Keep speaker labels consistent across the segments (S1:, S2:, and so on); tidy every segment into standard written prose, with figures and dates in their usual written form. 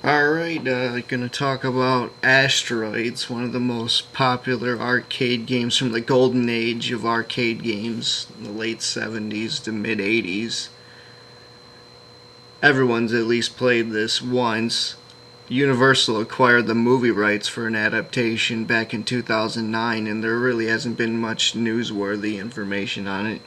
S1: Alright, gonna talk about Asteroids, one of the most popular arcade games from the golden age of arcade games, in the late 70s to mid 80s. Everyone's at least played this once. Universal acquired the movie rights for an adaptation back in 2009, and there really hasn't been much newsworthy information on it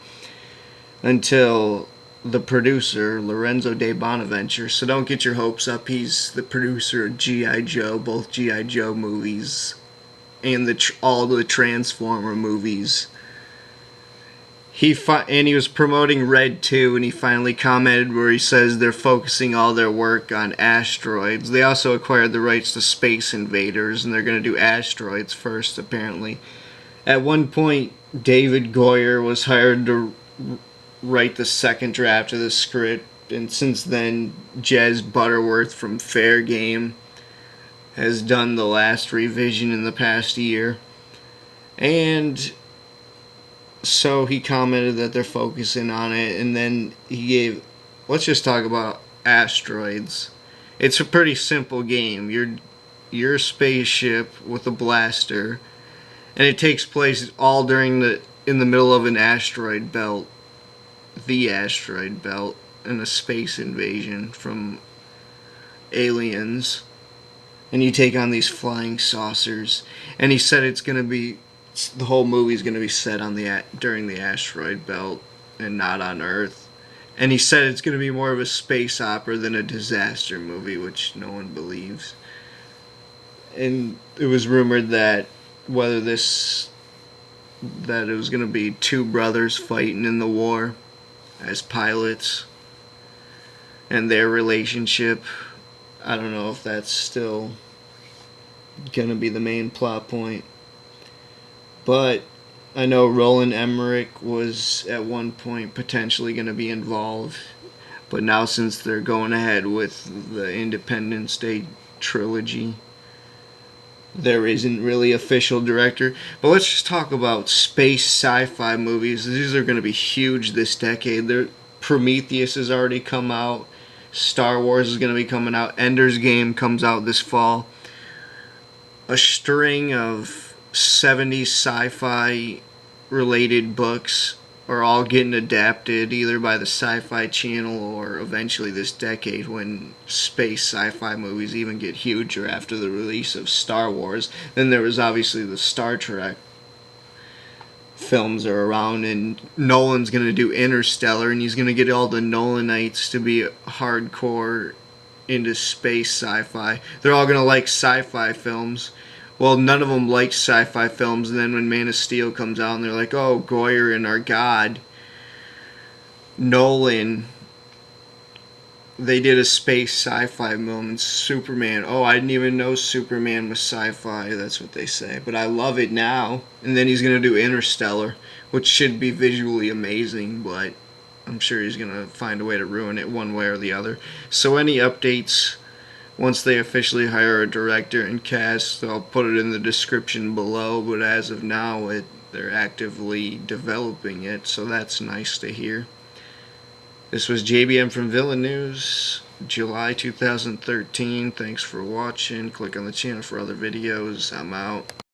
S1: until the producer, Lorenzo de Bonaventura. So don't get your hopes up. He's the producer of G.I. Joe, both G.I. Joe movies, and all the Transformer movies. He was promoting Red 2, and he finally commented where he says they're focusing all their work on asteroids. They also acquired the rights to Space Invaders, and they're going to do asteroids first, apparently. At one point, David Goyer was hired to write the second draft of the script, and since then, Jez Butterworth from Fair Game has done the last revision in the past year. And so he commented that they're focusing on it, and then he gave, let's just talk about Asteroids. It's a pretty simple game. You're a spaceship with a blaster, and it takes place all in the middle of an asteroid belt, the asteroid belt, and a space invasion from aliens, and you take on these flying saucers. And he said the whole movie's going to be set on during the asteroid belt and not on Earth. And he said it's going to be more of a space opera than a disaster movie, which no one believes. And it was rumored that it was going to be two brothers fighting in the war as pilots, and their relationship. I don't know if that's still going to be the main plot point. But I know Roland Emmerich was at one point potentially going to be involved. But now, since they're going ahead with the Independence Day trilogy, there isn't really official director. But let's just talk about space sci-fi movies. These are going to be huge this decade. Prometheus has already come out. Star Wars is going to be coming out. Ender's Game comes out this fall. A string of 70s sci-fi related books are all getting adapted either by the Sci-Fi Channel or eventually this decade, when space sci-fi movies even get huger after the release of Star Wars. Then there was obviously the Star Trek films are around, and Nolan's going to do Interstellar, and he's going to get all the Nolanites to be hardcore into space sci-fi. They're all going to like sci-fi films. Well, none of them like sci-fi films, and then when Man of Steel comes out, and they're like, oh, Goyer and our God, Nolan, they did a space sci-fi moment. Superman, oh, I didn't even know Superman was sci-fi. That's what they say, but I love it now. And then he's going to do Interstellar, which should be visually amazing, but I'm sure he's going to find a way to ruin it one way or the other. So any updates once they officially hire a director and cast, I'll put it in the description below. But as of now, they're actively developing it, so that's nice to hear. This was JBM from VillainNews, July 2013. Thanks for watching. Click on the channel for other videos. I'm out.